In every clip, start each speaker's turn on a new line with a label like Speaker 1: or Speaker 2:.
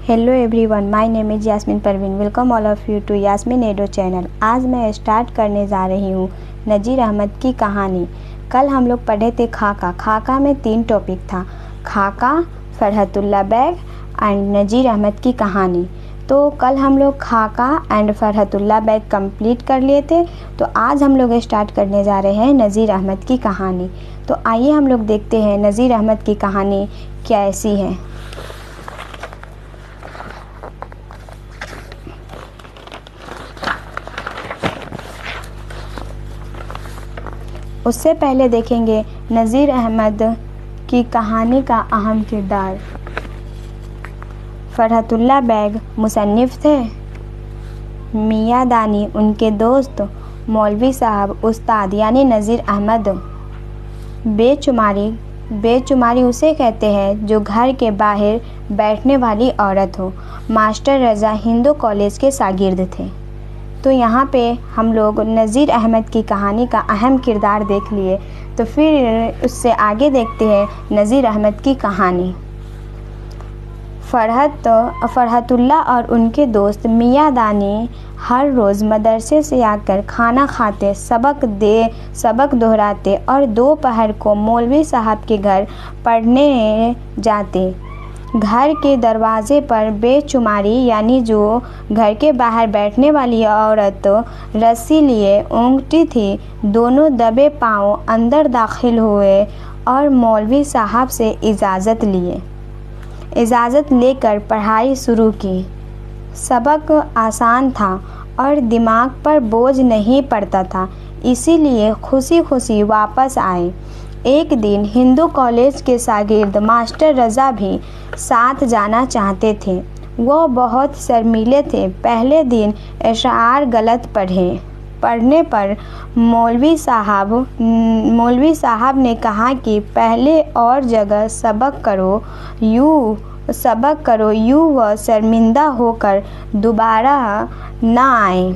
Speaker 1: Hello everyone, my name is Yasmeen Parveen. Welcome all of you to Yasmeen एडो channel. आज मैं start करने जा रही हूँ नज़ीर अहमद की कहानी। कल हम लोग पढ़े थे खाका में 3 टॉपिक था, खाका, फरहतुल्लाह बैग एंड नज़ीर अहमद की कहानी। तो कल हम लोग खाका एंड फरहतुल्लाह बैग कंप्लीट कर लिए थे। तो आज हम लोग स्टार्ट करने जा रहे हैं नज़ीर अहमद की कहानी। तो आइए हम लोग देखते हैं नज़ीर अहमद की कहानी कैसी है। उससे पहले देखेंगे नज़ीर अहमद की कहानी का अहम किरदार। फरहतुल्लाह बैग मुसन्निफ़ थे, मियाँ दानी उनके दोस्त, मौलवी साहब उस्ताद यानी नज़ीर अहमद। बेचुमारी उसे कहते हैं जो घर के बाहर बैठने वाली औरत हो। मास्टर रज़ा हिंदू कॉलेज के शागिर्द थे। तो यहाँ पे हम लोग नज़ीर अहमद की कहानी का अहम किरदार देख लिए। तो फिर उससे आगे देखते हैं नज़ीर अहमद की कहानी। फरहतुल्लाह और उनके दोस्त मियाँ दानी हर रोज़ मदरसे से आकर खाना खाते, सबक दोहराते और दोपहर को मौलवी साहब के घर पढ़ने जाते। घर के दरवाज़े पर बेचुमारी यानी जो घर के बाहर बैठने वाली औरत रस्सी लिए ऊँघती थी, दोनों दबे पाँव अंदर दाखिल हुए और मौलवी साहब से इजाज़त लेकर पढ़ाई शुरू की। सबक आसान था और दिमाग पर बोझ नहीं पड़ता था, इसीलिए खुशी खुशी वापस आए। एक दिन हिंदू कॉलेज के शागिर्द मास्टर रज़ा भी साथ जाना चाहते थे। वो बहुत शर्मीले थे। पहले दिन अशआर गलत पढ़ने पर मौलवी साहब ने कहा कि पहले और जगह सबक करो यूँ वह शर्मिंदा होकर दोबारा ना आए।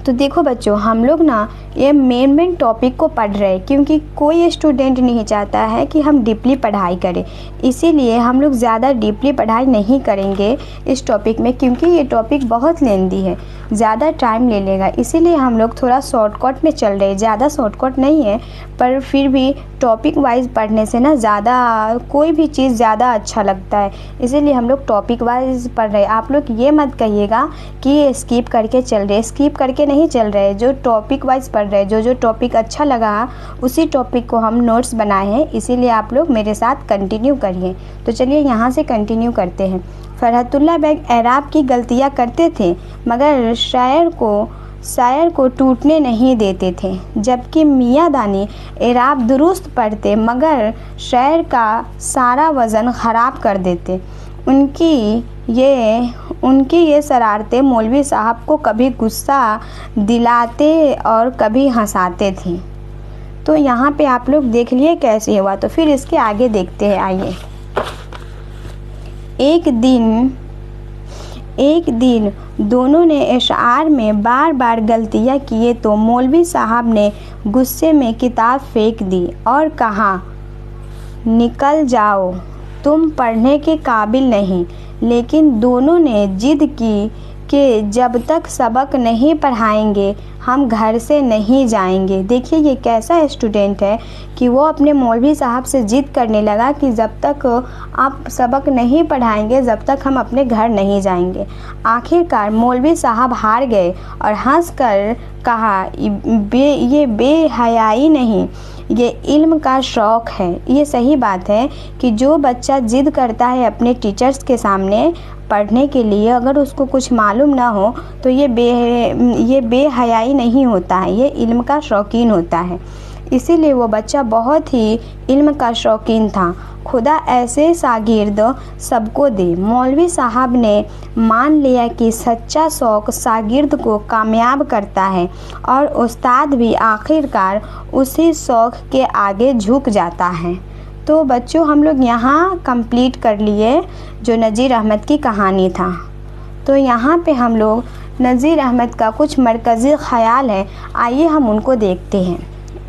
Speaker 1: तो देखो बच्चों, हम लोग ना ये मेन टॉपिक को पढ़ रहे हैं क्योंकि कोई स्टूडेंट नहीं चाहता है कि हम डीपली पढ़ाई करें। इसीलिए हम लोग ज़्यादा डीपली पढ़ाई नहीं करेंगे इस टॉपिक में, क्योंकि ये टॉपिक बहुत लेंदी है, ज़्यादा टाइम ले लेगा। इसीलिए हम लोग थोड़ा शॉर्टकट में चल रहे हैं। ज़्यादा शॉर्टकट नहीं है, पर फिर भी टॉपिक वाइज पढ़ने से ना कोई भी चीज़ ज़्यादा अच्छा लगता है। इसीलिए हम लोग टॉपिक वाइज पढ़ रहे हैं। आप लोग ये मत कहिएगा कि ये स्किप करके चल रहे, स्किप करके नहीं चल रहे, जो टॉपिक वाइज पढ़ रहे, जो टॉपिक अच्छा लगा उसी टॉपिक को हम नोट्स बनाए हैं। इसीलिए आप लोग मेरे साथ कंटिन्यू करिए। तो चलिए यहाँ से कंटिन्यू करते हैं। फरहतुल्लाह बैग एराब की गलतियाँ करते थे मगर शायर को टूटने नहीं देते थे, जबकि मियाँ दानी एराब दुरुस्त पढ़ते मगर शायर का सारा वज़न ख़राब कर देते। उनकी ये शरारतें मौलवी साहब को कभी गुस्सा दिलाते और कभी हंसाते थे। तो यहाँ पे आप लोग देख लिए कैसे हुआ। तो फिर इसके आगे देखते हैं। आइए। एक दिन दोनों ने अशआर में बार बार गलतियाँ किए तो मौलवी साहब ने गुस्से में किताब फेंक दी और कहा, निकल जाओ, तुम पढ़ने के काबिल नहीं। लेकिन दोनों ने जिद की कि जब तक सबक नहीं पढ़ाएंगे हम घर से नहीं जाएंगे। देखिए ये कैसा स्टूडेंट है कि वो अपने मौलवी साहब से जिद करने लगा कि जब तक आप सबक नहीं पढ़ाएंगे जब तक हम अपने घर नहीं जाएंगे। आखिरकार मौलवी साहब हार गए और हंसकर कहा, ये बेहयाई नहीं, ये इल्म का शौक़ है। ये सही बात है कि जो बच्चा जिद करता है अपने टीचर्स के सामने पढ़ने के लिए, अगर उसको कुछ मालूम ना हो तो ये बेहयाई नहीं होता है, ये इल्म का शौकीन होता है। इसीलिए वो बच्चा बहुत ही इल्म का शौकीन था। खुदा ऐसे शागिर्द सबको दे। मौलवी साहब ने मान लिया कि सच्चा शौक़ शागिर्द को कामयाब करता है और उस्ताद भी आखिरकार उसी शौक़ के आगे झुक जाता है। तो बच्चों, हम लोग यहाँ कंप्लीट कर लिए जो नज़ीर अहमद की कहानी था। तो यहाँ पे हम लोग नज़ीर अहमद का कुछ मरकज़ी ख़याल है, आइए हम उनको देखते हैं।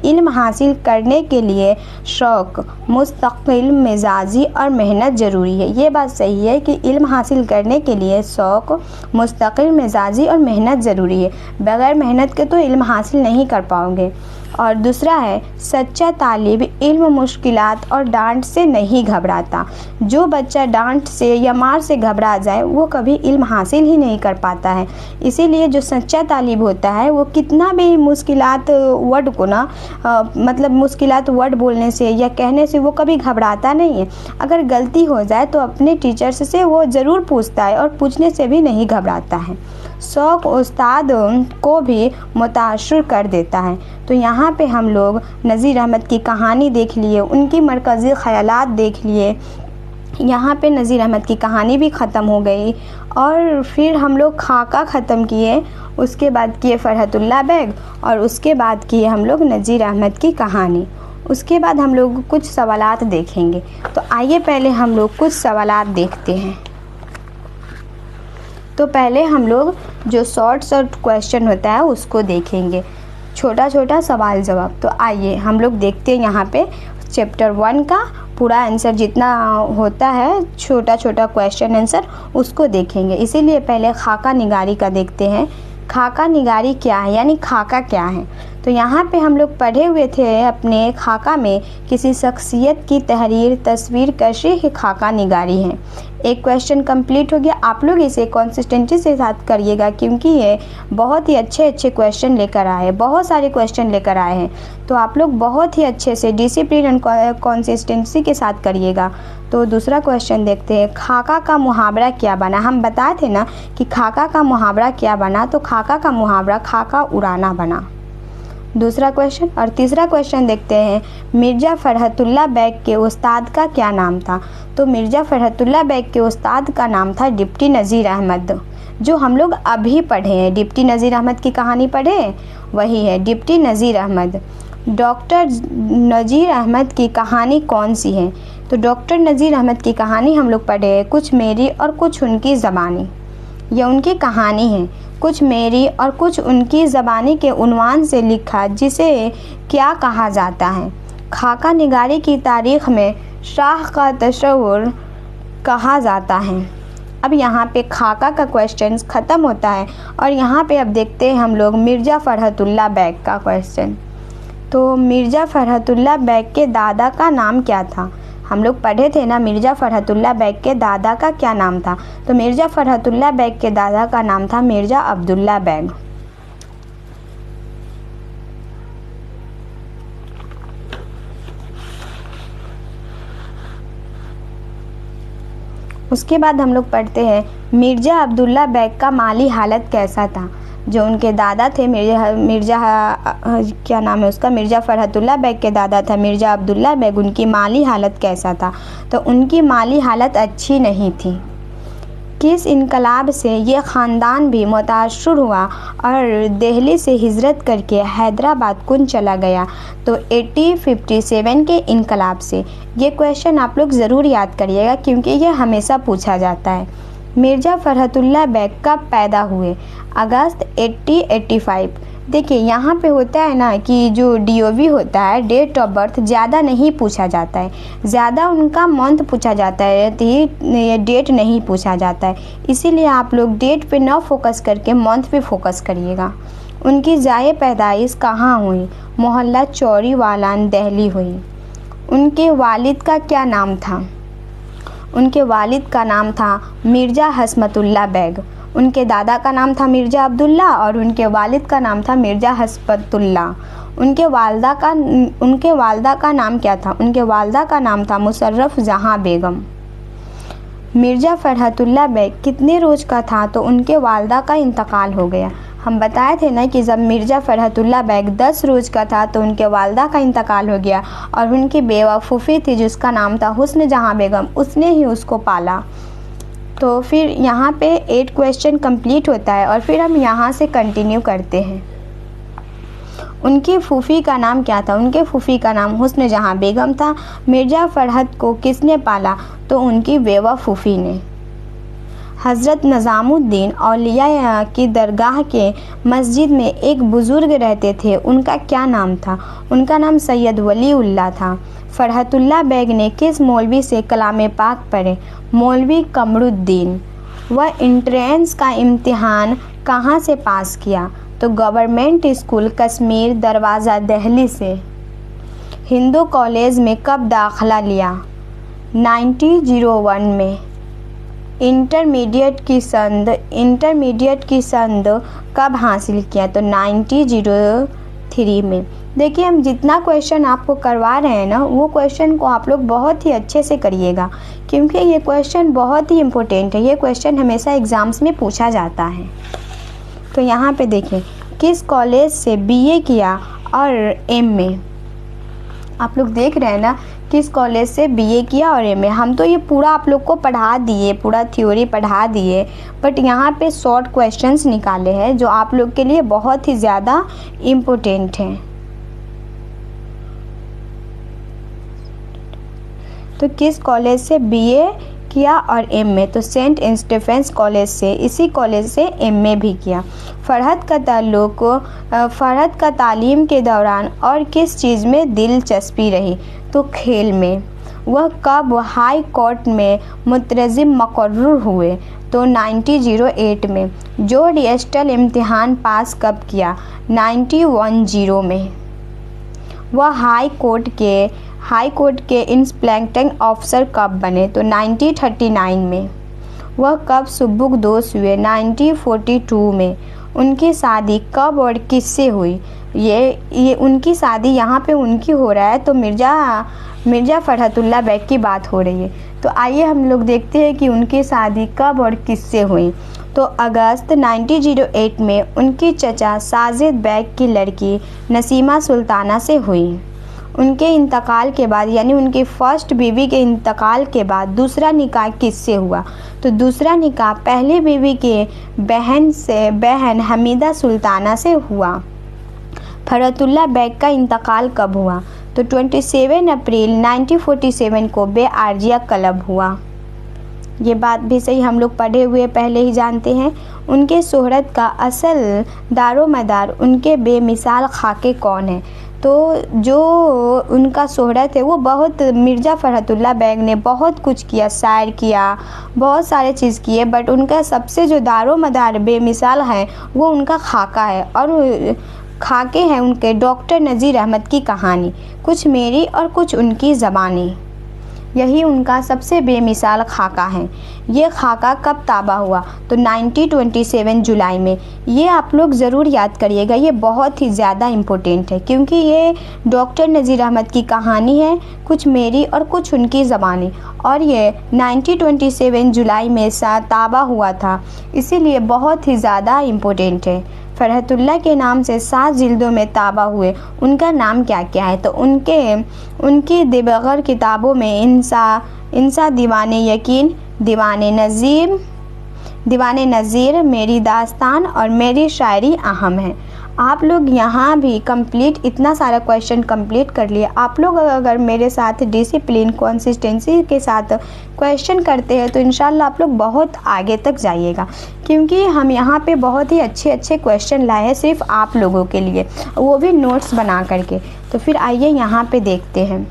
Speaker 1: इल्म हासिल करने के लिए शौक़, मुस्तकिल मिजाजी और मेहनत ज़रूरी है। ये बात सही है कि इल्म हासिल करने के लिए शौक़, मुस्तकिल मिजाजी और मेहनत ज़रूरी है। बग़ैर मेहनत के तो इल्म हासिल नहीं कर पाओगे। और दूसरा है सच्चा तालिब इल्म मुश्किलात और डांट से नहीं घबराता। जो बच्चा डांट से या मार से घबरा जाए वो कभी इल्म हासिल ही नहीं कर पाता है। इसीलिए जो सच्चा तालिब होता है वो कितना भी मुश्किलात वर्ड को ना मतलब मुश्किलात वर्ड बोलने से या कहने से वो कभी घबराता नहीं है। अगर गलती हो जाए तो अपने टीचर्स से वो ज़रूर पूछता है और पूछने से भी नहीं घबराता है। शौक़ उस्ताद को भी मुतासर कर देता है। तो यहाँ पे हम लोग नज़ीर अहमद की कहानी देख लिए, उनकी मरकज़ी ख़यालात देख लिए। यहाँ पे नज़ीर अहमद की कहानी भी ख़त्म हो गई और फिर हम लोग खाका ख़त्म किए, उसके बाद किए फ़रहतुल्लाह बैग और उसके बाद किए हम लोग नज़ीर अहमद की कहानी। उसके बाद हम लोग कुछ सवालात देखेंगे। तो आइए पहले हम लोग कुछ सवालात देखते हैं। तो पहले हम लोग जो शॉर्ट क्वेश्चन होता है उसको देखेंगे, छोटा छोटा सवाल जवाब। तो आइए हम लोग देखते हैं यहाँ पे चैप्टर 1 का पूरा आंसर जितना होता है, छोटा छोटा क्वेश्चन आंसर उसको देखेंगे। इसीलिए पहले खाका निगारी का देखते हैं। खाका निगारी क्या है, यानी खाका क्या है। तो यहाँ पे हम लोग पढ़े हुए थे अपने खाका में किसी शख्सियत की तहरीर, तस्वीर कशी ही खाका निगारी है। एक क्वेश्चन कंप्लीट हो गया। आप लोग इसे कंसिस्टेंसी से साथ करिएगा क्योंकि ये बहुत ही अच्छे क्वेश्चन लेकर आए हैं, बहुत सारे क्वेश्चन लेकर आए हैं। तो आप लोग बहुत ही अच्छे से डिसिप्लिन एंड कंसिस्टेंसी के साथ करिएगा। तो दूसरा क्वेश्चन देखते हैं, खाका का मुहावरा क्या बना। हम बताए थे ना कि खाका का मुहावरा क्या बना, तो खाका का मुहावरा खाका उड़ाना बना। दूसरा क्वेश्चन। और तीसरा क्वेश्चन देखते हैं, मिर्ज़ा फ़रहतुल्लाह बैग के उस्ताद का क्या नाम था। तो मिर्ज़ा फ़रहतुल्लाह बैग के उस्ताद का नाम था डिप्टी नज़ीर अहमद, जो हम लोग अभी पढ़े हैं। डिप्टी नज़ीर अहमद की कहानी पढ़े, वही है डिप्टी नज़ीर अहमद। डॉक्टर नज़ीर अहमद की कहानी कौन सी है। तो डॉक्टर नज़ीर अहमद की कहानी हम लोग पढ़े हैं, कुछ मेरी और कुछ उनकी ज़बानी। यह उनकी कहानी है, कुछ मेरी और कुछ उनकी ज़बानी के उन्वान से लिखा, जिसे क्या कहा जाता है। खाका निगारी की तारीख़ में शाह का तशव्वुर कहा जाता है। अब यहाँ पे खाका का क्वेश्चन ख़त्म होता है और यहाँ पे अब देखते हैं हम लोग मिर्ज़ा फ़रहतुल्लाह बैग का क्वेश्चन। तो मिर्ज़ा फ़रहतुल्लाह बैग के दादा का नाम क्या था। हम लोग पढ़े थे ना मिर्ज़ा फ़रहतुल्लाह बैग के दादा का क्या नाम था। तो मिर्ज़ा फ़रहतुल्लाह बैग के दादा का नाम था मिर्ज़ा अब्दुल्ला बैग। उसके बाद हम लोग पढ़ते हैं मिर्ज़ा अब्दुल्ला बैग का माली हालत कैसा था। जो उनके दादा थे मिर्ज़ा क्या नाम है उसका, मिर्ज़ा फ़रहतुल्लाह बैग के दादा था मिर्ज़ा अब्दुल्ला बैग, उनकी माली हालत कैसा था। तो उनकी माली हालत अच्छी नहीं थी। किस इनकलाब से ये ख़ानदान भी मुतासर हुआ और दिल्ली से हिजरत करके हैदराबाद कुन चला गया। तो 1857 के इनकलाब से। ये क्वेश्चन आप लोग ज़रूर याद करिएगा क्योंकि ये हमेशा पूछा जाता है। मिर्ज़ा फ़रहतुल्लाह बैग कब पैदा हुए। अगस्त 1885। देखिए यहाँ पे होता है ना कि जो DOB होता है, डेट ऑफ बर्थ ज़्यादा नहीं पूछा जाता है, ज़्यादा उनका मंथ पूछा जाता है, ये डेट नहीं पूछा जाता है। इसीलिए आप लोग डेट पे ना फोकस करके मंथ पे फोकस करिएगा। उनकी जाए पैदाइश कहाँ हुई। मोहल्ला चौरीवालान दिल्ली हुई। उनके वालिद का क्या नाम था। उनके वालिद का नाम था मिर्ज़ा हस्मतुल्लाह बैग। उनके दादा का नाम था मिर्ज़ा अब्दुल्ला और उनके वालिद का नाम था मिर्ज़ा हस्मतुल्लाह। उनके वालदा का नाम क्या था। उनके वालदा का नाम था मुशर्रफ जहाँ बेगम। मिर्ज़ा फ़रहतुल्लाह बैग कितने रोज़ का था। तो उनके वालदा का इंतकाल हो गया। हम बताए थे ना कि जब मिर्ज़ा फ़रहतुल्लाह बैग 10 रोज़ का था तो उनके वालदा का इंतकाल हो गया और उनकी बेवा फूफी थी जिसका नाम था हुस्न जहाँ बेगम, उसने ही उसको पाला। तो फिर यहाँ पे 8 क्वेश्चन कंप्लीट होता है और फिर हम यहाँ से कंटिन्यू करते हैं। उनकी फूफी का नाम क्या था। उनके फूफी का नाम हुस्न जहाँ बेगम था। मिर्ज़ा फ़रहत को किसने पाला। तो उनकी बेवा फूफी ने। हज़रत निज़ामुद्दीन औलिया की दरगाह के मस्जिद में एक बुज़ुर्ग रहते थे, उनका क्या नाम था? उनका नाम सैयद वलीउल्लाह था। फ़रहतुल्लाह बेग ने किस मौलवी से कलाम पाक पढ़े? मौलवी कमरुद्दीन। वह एंट्रेंस का इम्तिहान कहाँ से पास किया? तो गवर्नमेंट स्कूल कश्मीर दरवाज़ा दिल्ली से। हिंदू कॉलेज में कब दाखिला लिया? 1901 में। इंटरमीडिएट की संद कब हासिल किया? तो 1903 में। देखिए, हम जितना क्वेश्चन आपको करवा रहे हैं ना, वो क्वेश्चन को आप लोग बहुत ही अच्छे से करिएगा, क्योंकि ये क्वेश्चन बहुत ही इम्पोर्टेंट है। ये क्वेश्चन हमेशा एग्ज़ाम्स में पूछा जाता है। तो यहाँ पे देखिए, किस कॉलेज से बीए किया और एमए? आप लोग देख रहे हैं ना, किस कॉलेज से बीए किया और एमए। हम तो ये पूरा आप लोग को पढ़ा दिए, पूरा थ्योरी पढ़ा दिए, बट यहाँ पे शॉर्ट क्वेश्चंस निकाले हैं जो आप लोग के लिए बहुत ही ज़्यादा इम्पोर्टेंट हैं। तो किस कॉलेज से बीए किया और एमए? तो सेंट स्टीफेंस कॉलेज से, इसी कॉलेज से एमए भी किया। फ़रहत का तालीम के दौरान और किस चीज़ में दिलचस्पी रही? तो खेल में। वह कब हाई कोर्ट में मुतरज़िम मुकर्रर हुए? तो 1908 में। जो डीएसएल इम्तिहान पास कब किया? 1910 में। वह हाई कोर्ट के इंस्पेक्टिंग ऑफिसर कब बने? तो 1939 में। वह कब सुबुकदोश हुए? 1942 में। उनकी शादी कब और किससे हुई? ये उनकी शादी यहाँ पे उनकी हो रहा है, तो मिर्ज़ा फ़रहतुल्लाह बेग की बात हो रही है। तो आइए हम लोग देखते हैं कि उनकी शादी कब और किससे हुई। तो अगस्त 1908 में उनकी चचा साजिद बेग की लड़की नसीमा सुल्ताना से हुई। उनके इंतकाल के बाद, यानी उनकी फर्स्ट बीवी के इंतकाल के बाद दूसरा निकाह किससे हुआ? तो दूसरा निकाह पहली बीवी के बहन हमीदा सुल्ताना से हुआ। फ़रहतुल्लाह बेग का इंतकाल कब हुआ? तो 27 अप्रैल 1947 को बेआर्जिया क्लब हुआ। ये बात भी सही, हम लोग पढ़े हुए पहले ही जानते हैं। उनके शोहरत का असल दारोमदार उनके बेमिसाल खाके कौन है? तो जो उनका शोहरत है वो बहुत, मिर्ज़ा फ़रहतुल्लाह बेग ने बहुत कुछ किया, शायर किया, बहुत सारे चीज़ किए, बट उनका सबसे जो दारोमदार बेमिसाल है वो उनका खाका है। और खाके हैं उनके डॉक्टर नज़ीर अहमद की कहानी, कुछ मेरी और कुछ उनकी ज़बानी। यही उनका सबसे बेमिसाल खाका है। ये खाका कब ताबा हुआ? तो 1927 जुलाई में। ये आप लोग ज़रूर याद करिएगा, ये बहुत ही ज़्यादा इम्पोर्टेंट है, क्योंकि ये डॉक्टर नज़ीर अहमद की कहानी है, कुछ मेरी और कुछ उनकी ज़बानी, और ये 1927 जुलाई में ताबा हुआ था, इसीलिए बहुत ही ज़्यादा इम्पोर्टेंट है। फ़रहतुल्लाह के नाम से 7 जिल्दों में ताबा हुए, उनका नाम क्या क्या है? तो उनकी दिबगर किताबों में इंसा दीवाने यकीन, दीवाने नज़ीर, मेरी दास्तान और मेरी शायरी अहम है। आप लोग यहाँ भी कंप्लीट इतना सारा क्वेश्चन कंप्लीट कर लिए। आप लोग अगर मेरे साथ डिसिप्लिन कंसिस्टेंसी के साथ क्वेश्चन करते हैं तो इंशाल्लाह आप लोग बहुत आगे तक जाइएगा, क्योंकि हम यहाँ पे बहुत ही अच्छे अच्छे क्वेश्चन लाए हैं सिर्फ आप लोगों के लिए, वो भी नोट्स बना करके। तो फिर आइए यहाँ पे देखते हैं,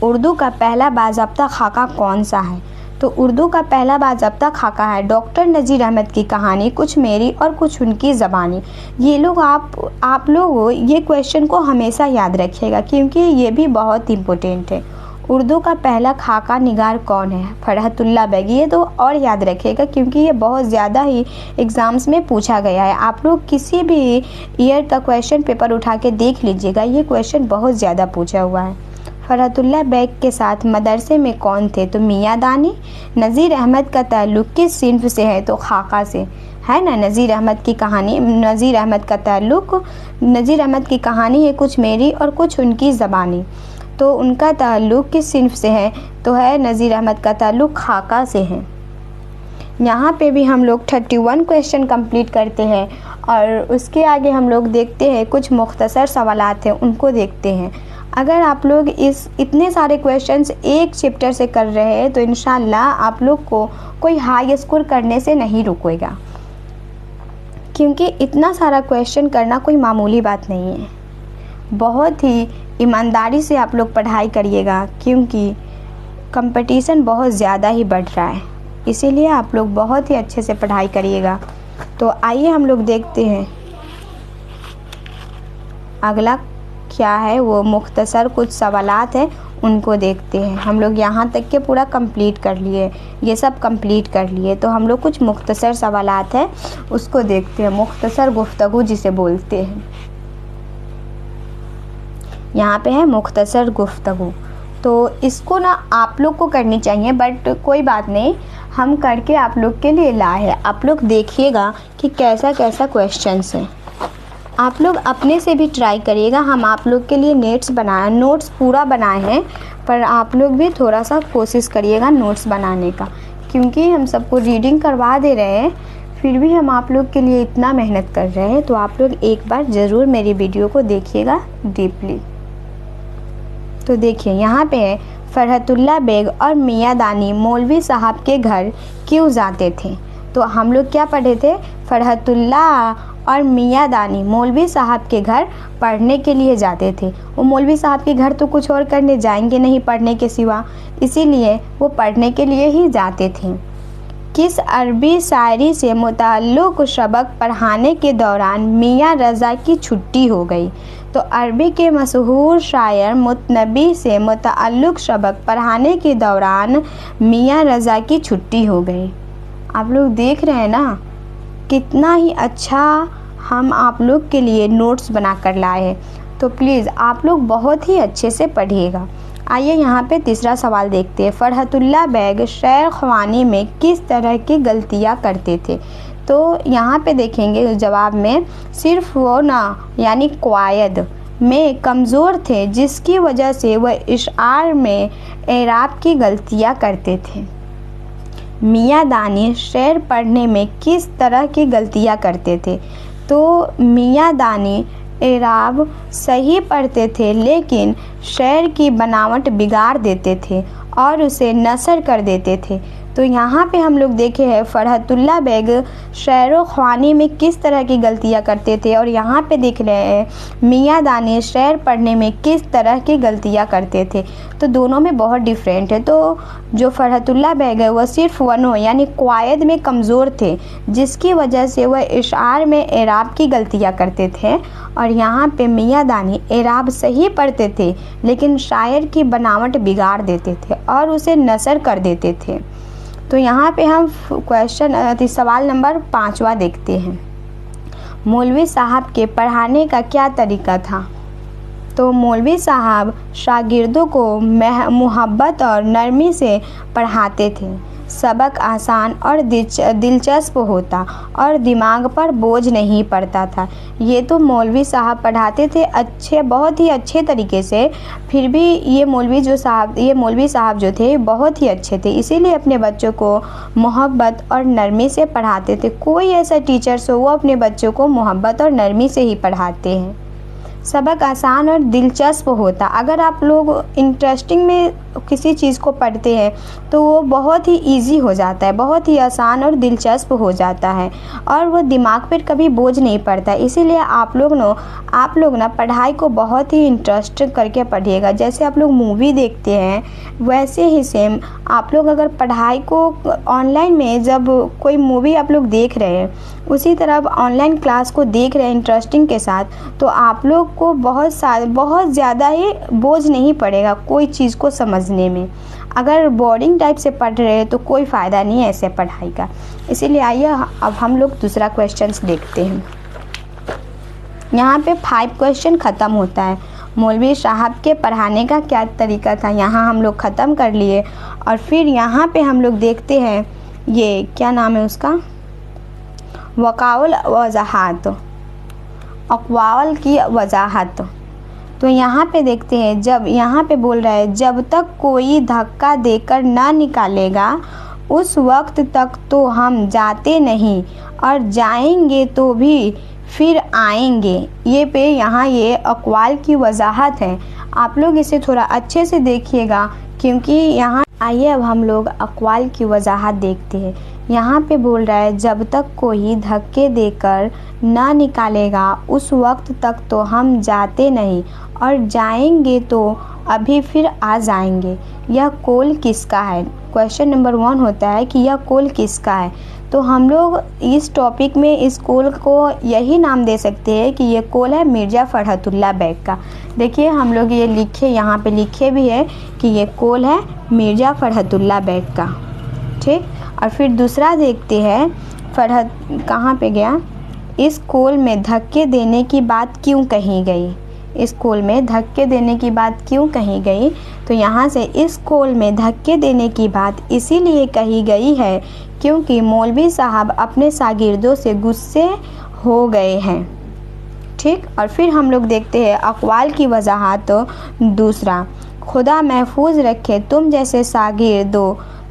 Speaker 1: उर्दू का पहला बाज़ाब्ता खाका कौन सा है? तो उर्दू का पहला बाज़ाब्ता खाका है डॉक्टर नज़ीर अहमद की कहानी, कुछ मेरी और कुछ उनकी ज़बानी। ये लोग आप लोग ये क्वेश्चन को हमेशा याद रखिएगा, क्योंकि ये भी बहुत इम्पोर्टेंट है। उर्दू का पहला खाका निगार कौन है? फ़रहतुल्लाह बेग। ये तो और याद रखिएगा, क्योंकि ये बहुत ज़्यादा ही एग्ज़ाम्स में पूछा गया है। आप लोग किसी भी ईयर का क्वेश्चन पेपर उठा के देख लीजिएगा, ये क्वेश्चन बहुत ज़्यादा पूछा हुआ है। फ़रहतुल्लाह बेग के साथ मदरसे में कौन थे? तो मियाँ दानी। नज़ीर अहमद का ताल्लुक़ किस सिन्फ से है? तो खाका से, है ना। नज़ीर अहमद की कहानी, नज़ीर अहमद का ताल्लुक़, नज़ीर अहमद की कहानी है कुछ मेरी और कुछ उनकी ज़बानी। तो उनका ताल्लुक़ किस सिन्फ से है? तो है नज़ीर अहमद का ताल्लुक़ खाका से है। यहाँ पे भी हम लोग 31 क्वेश्चन कंप्लीट करते हैं, और उसके आगे हम लोग देखते हैं कुछ मुख्तसर सवालात हैं, उनको देखते हैं। अगर आप लोग इतने सारे क्वेश्चंस एक चैप्टर से कर रहे हैं तो इंशाल्लाह आप लोग को कोई हाई स्कोर करने से नहीं रुकेगा, क्योंकि इतना सारा क्वेश्चन करना कोई मामूली बात नहीं है। बहुत ही ईमानदारी से आप लोग पढ़ाई करिएगा, क्योंकि कंपटीशन बहुत ज़्यादा ही बढ़ रहा है, इसीलिए आप लोग बहुत ही अच्छे से पढ़ाई करिएगा। तो आइए हम लोग देखते हैं अगला क्या है, वो मुख्तसर कुछ सवालात हैं उनको देखते हैं। हम लोग यहाँ तक के पूरा कंप्लीट कर लिए, ये सब कंप्लीट कर लिए, तो हम लोग कुछ मुख्तसर सवालात हैं उसको देखते हैं। मुख्तसर गुफ्तगू जिसे बोलते हैं, यहाँ पे है मुख्तसर गुफ्तगू। तो इसको ना आप लोग को करनी चाहिए, बट कोई बात नहीं, हम करके आप लोग के लिए लाए हैं। आप लोग देखिएगा कि कैसा कैसा क्वेश्चंस है, आप लोग अपने से भी ट्राई करिएगा। हम आप लोग के लिए नोट्स पूरा बनाए हैं, पर आप लोग भी थोड़ा सा कोशिश करिएगा नोट्स बनाने का, क्योंकि हम सबको रीडिंग करवा दे रहे हैं, फिर भी हम आप लोग के लिए इतना मेहनत कर रहे हैं। तो आप लोग एक बार ज़रूर मेरी वीडियो को देखिएगा डीपली। तो देखिए यहाँ पे है, फरहतुल्लाह बेग और मियाँ दानी मौलवी साहब के घर क्यों जाते थे। तो हम लोग क्या पढ़े थे, फरहतुल्लाह और मियाँ दानी मौलवी साहब के घर पढ़ने के लिए जाते थे। वो मौलवी साहब के घर तो कुछ और करने जाएंगे नहीं पढ़ने के सिवा, इसीलिए वो पढ़ने के लिए ही जाते थे। किस अरबी शायरी से मुताल्लिक़ सबक पढ़ाने के दौरान मियाँ रज़ा की छुट्टी हो गई। तो अरबी के मशहूर शायर मुतनबी से मुताल्लिक़ सबक पढ़ाने के दौरान मियाँ रज़ा की छुट्टी हो गई। आप लोग देख रहे हैं ना कितना ही अच्छा हम आप लोग के लिए नोट्स बना कर लाए हैं। तो प्लीज़ आप लोग बहुत ही अच्छे से पढ़िएगा। आइए यहाँ पे तीसरा सवाल देखते हैं। फरहतुल्लाह बेग शेर ख्वानी में किस तरह की गलतियाँ करते थे। तो यहाँ पे देखेंगे जवाब में सिर्फ वो ना यानी क़वायद में कमज़ोर थे, जिसकी वजह से वह इशार में एराब की गलतियाँ करते थे। मियाँ दानी शेर पढ़ने में किस तरह की गलतियाँ करते थे। तो मियाँ दानी एराब सही पढ़ते थे, लेकिन शेर की बनावट बिगाड़ देते थे और उसे नसर कर देते थे। तो यहाँ पे हम लोग देखे हैं फरहतुल्लाह बेग शेर ख्वानी में किस तरह की गलतियाँ करते थे, और यहाँ पे देख रहे हैं मियाँ दानी शेर पढ़ने में किस तरह की गलतियाँ करते थे। तो दोनों में बहुत डिफरेंट है। तो जो फरहतुल्लाह बेग है वह सिर्फ वनो यानी क़वायद में कमज़ोर थे, जिसकी वजह से वह इशार में एराब की गलतियाँ करते थे, और यहाँ पे मियाँ दानी एराब सही पढ़ते थे, लेकिन शायर की बनावट बिगाड़ देते थे और उसे नसर कर देते थे। तो यहाँ पे हम सवाल नंबर 5वां देखते हैं। मौलवी साहब के पढ़ाने का क्या तरीका था। तो मौलवी साहब शागिर्दों को मोहब्बत और नरमी से पढ़ाते थे। सबक आसान और दिलचस्प होता और दिमाग पर बोझ नहीं पड़ता था। ये तो मौलवी साहब पढ़ाते थे अच्छे, बहुत ही अच्छे तरीके से। फिर भी ये मौलवी साहब जो थे बहुत ही अच्छे थे, इसीलिए अपने बच्चों को मोहब्बत और नरमी से पढ़ाते थे। कोई ऐसा टीचर्स हो वो अपने बच्चों को मोहब्बत और नरमी से ही पढ़ाते हैं। सबक आसान और दिलचस्प होता। अगर आप लोग इंटरेस्टिंग में किसी चीज़ को पढ़ते हैं तो वो बहुत ही इजी हो जाता है, बहुत ही आसान और दिलचस्प हो जाता है, और वो दिमाग पर कभी बोझ नहीं पड़ता। इसीलिए आप लोग ना पढ़ाई को बहुत ही इंटरेस्ट करके पढ़िएगा। जैसे आप लोग मूवी देखते हैं वैसे ही सेम आप लोग अगर पढ़ाई को ऑनलाइन में जब कोई मूवी आप लोग देख रहे हैं उसी तरह ऑनलाइन क्लास को देख रहे हैं इंटरेस्टिंग के साथ, तो आप लोग को बहुत ज़्यादा ही बोझ नहीं पड़ेगा कोई चीज़ को समझने में। अगर बोरिंग टाइप से पढ़ रहे हैं तो कोई फ़ायदा नहीं है ऐसे पढ़ाई का। इसीलिए आइए अब हम लोग दूसरा क्वेश्चंस देखते हैं। यहाँ पे 5 क्वेश्चन ख़त्म होता है। मौलवी साहब के पढ़ाने का क्या तरीका था, यहाँ हम लोग ख़त्म कर लिए। और फिर यहाँ पे हम लोग देखते हैं ये क्या नाम है उसका, वक़ाउल वज़ाहत, अक़वाल की वजाहत। तो यहाँ पे देखते हैं, जब यहाँ पे बोल रहा है जब तक कोई धक्का देकर ना निकालेगा उस वक्त तक तो हम जाते नहीं, और जाएंगे तो भी फिर आएंगे, ये पे यहाँ ये अक़वाल की वजाहत है। आप लोग इसे थोड़ा अच्छे से देखिएगा क्योंकि यहाँ आइए अब हम लोग अक़वाल की वजाहत देखते हैं। यहाँ पे बोल रहा है जब तक कोई धक्के देकर ना निकालेगा उस वक्त तक तो हम जाते नहीं, और जाएंगे तो अभी फिर आ जाएंगे। यह कौल किसका है? क्वेश्चन नंबर 1 होता है कि यह कौल किसका है। तो हम लोग इस टॉपिक में इस कौल को यही नाम दे सकते हैं कि ये कौल है मिर्ज़ा फ़रहतुल्लाह बैग का। देखिए हम लोग ये लिखे, यहाँ पे लिखे भी है कि ये कौल है मिर्ज़ा फ़रहतुल्लाह बैग का। ठीक, और फिर दूसरा देखते हैं, फ़रहत कहाँ पे गया? इस कौल में धक्के देने की बात क्यों कही गई? इस कौल में धक्के देने की बात क्यों कही गई? तो यहाँ से इस कौल में धक्के देने की बात इसीलिए कही गई है क्योंकि मौलवी साहब अपने शागिर्दों से गुस्से हो गए हैं। ठीक, और फिर हम लोग देखते हैं अक़वाल की वजाहत। दूसरा, खुदा महफूज रखे तुम जैसे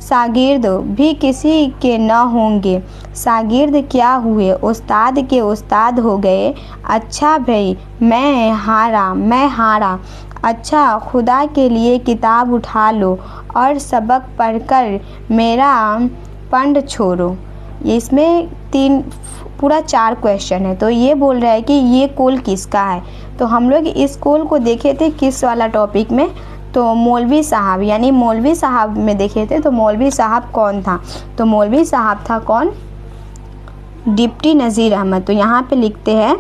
Speaker 1: शागिर्द भी किसी के न होंगे। शागिर्द क्या हुए, उस्ताद के उस्ताद हो गए। अच्छा भाई मैं हारा। अच्छा खुदा के लिए किताब उठा लो और सबक पढ़कर मेरा पंड छोड़ो। इसमें पूरा 4 क्वेश्चन है। तो ये बोल रहा है कि ये कौल किसका है। तो हम लोग इस कौल को देखे थे किस वाला टॉपिक में? तो मौलवी साहब, यानी मौलवी साहब में देखे थे। तो मौलवी साहब कौन था? तो मौलवी साहब था कौन? डिप्टी नज़ीर अहमद। तो यहाँ पे लिखते हैं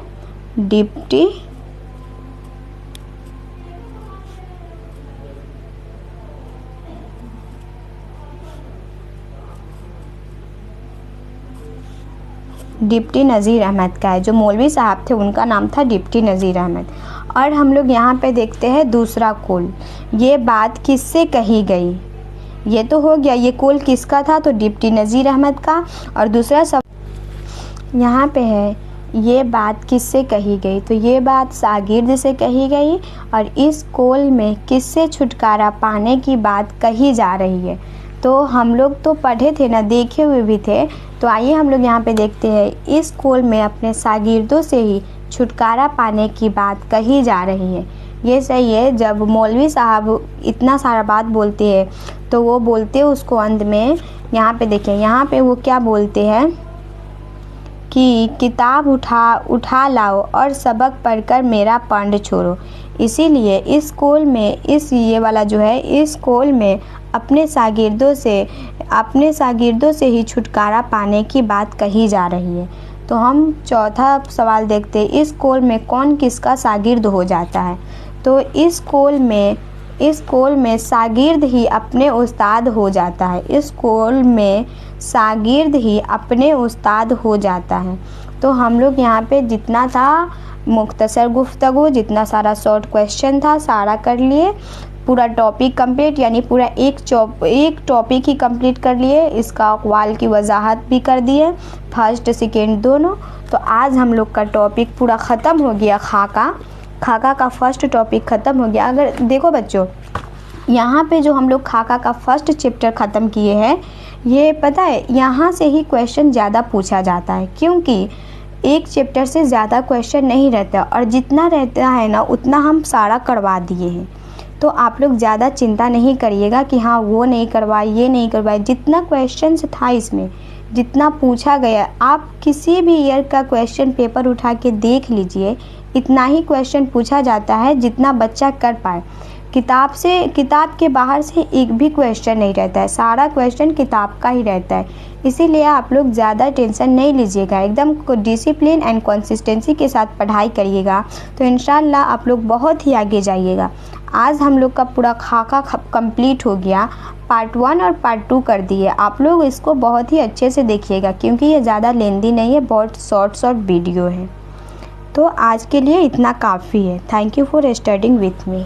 Speaker 1: डिप्टी नज़ीर अहमद का है। जो मौलवी साहब थे उनका नाम था डिप्टी नज़ीर अहमद। और हम लोग यहाँ पे देखते हैं दूसरा कौल, ये बात किससे कही गई? ये तो हो गया, ये कौल किसका था? तो डिप्टी नज़ीर अहमद का। और दूसरा सब यहाँ पे है ये बात किससे कही गई? तो ये बात शागिर्द से कही गई। और इस कौल में किससे छुटकारा पाने की बात कही जा रही है? तो हम लोग तो पढ़े थे ना, देखे हुए भी थे। तो आइए हम लोग यहाँ पे देखते हैं इस कौल में अपने शागिर्दों से ही छुटकारा पाने की बात कही जा रही है। ये सही है। जब मौलवी साहब इतना सारा बात बोलते हैं तो वो बोलते हैं उसको अंत में, यहाँ पे देखें, यहाँ पे वो क्या बोलते हैं कि किताब उठा लाओ और सबक पढ़कर मेरा पंड छोड़ो। इसीलिए इस कौल में ये वाला जो है, इस कौल में अपने शागिर्दों से ही छुटकारा पाने की बात कही जा रही है। तो हम चौथा सवाल देखते हैं, इस कौल में कौन किसका शागिर्द हो जाता है? तो इस कौल में शागिर्द ही अपने उस्ताद हो जाता है। इस कौल में शागिर्द ही अपने उस्ताद हो जाता है। तो हम लोग यहाँ पे जितना था मुख्तसर गुफ्तगू, जितना सारा शॉर्ट क्वेश्चन था सारा कर लिए। पूरा टॉपिक कंप्लीट, यानी पूरा एक टॉपिक ही कंप्लीट कर लिए। इसका अक़वाल की वजाहत भी कर दिए, फर्स्ट सेकेंड दोनों। तो आज हम लोग का टॉपिक पूरा ख़त्म हो गया। खाका का फर्स्ट टॉपिक ख़त्म हो गया। अगर देखो बच्चों, यहाँ पे जो हम लोग खाका का फर्स्ट चैप्टर ख़त्म किए हैं, ये पता है यहाँ से ही क्वेश्चन ज़्यादा पूछा जाता है क्योंकि एक चैप्टर से ज़्यादा क्वेश्चन नहीं रहता, और जितना रहता है ना उतना हम सारा करवा दिए हैं। तो आप लोग ज़्यादा चिंता नहीं करिएगा कि हाँ वो नहीं करवाए, ये नहीं करवाए। जितना क्वेश्चन था इसमें, जितना पूछा गया, आप किसी भी ईयर का क्वेश्चन पेपर उठा के देख लीजिए, इतना ही क्वेश्चन पूछा जाता है जितना बच्चा कर पाए। किताब के बाहर से एक भी क्वेश्चन नहीं रहता है, सारा क्वेश्चन किताब का ही रहता है। इसीलिए आप लोग ज़्यादा टेंशन नहीं लीजिएगा, एकदम डिसिप्लिन एंड कंसिस्टेंसी के साथ पढ़ाई करिएगा तो इंशाल्लाह आप लोग बहुत ही आगे जाइएगा। आज हम लोग का पूरा खाका कंप्लीट हो गया। पार्ट 1 और पार्ट 2 कर दिए। आप लोग इसको बहुत ही अच्छे से देखिएगा क्योंकि ये ज़्यादा लेंदी नहीं है, बहुत शॉर्ट वीडियो है। तो आज के लिए इतना काफ़ी है। Thank you for studying with me.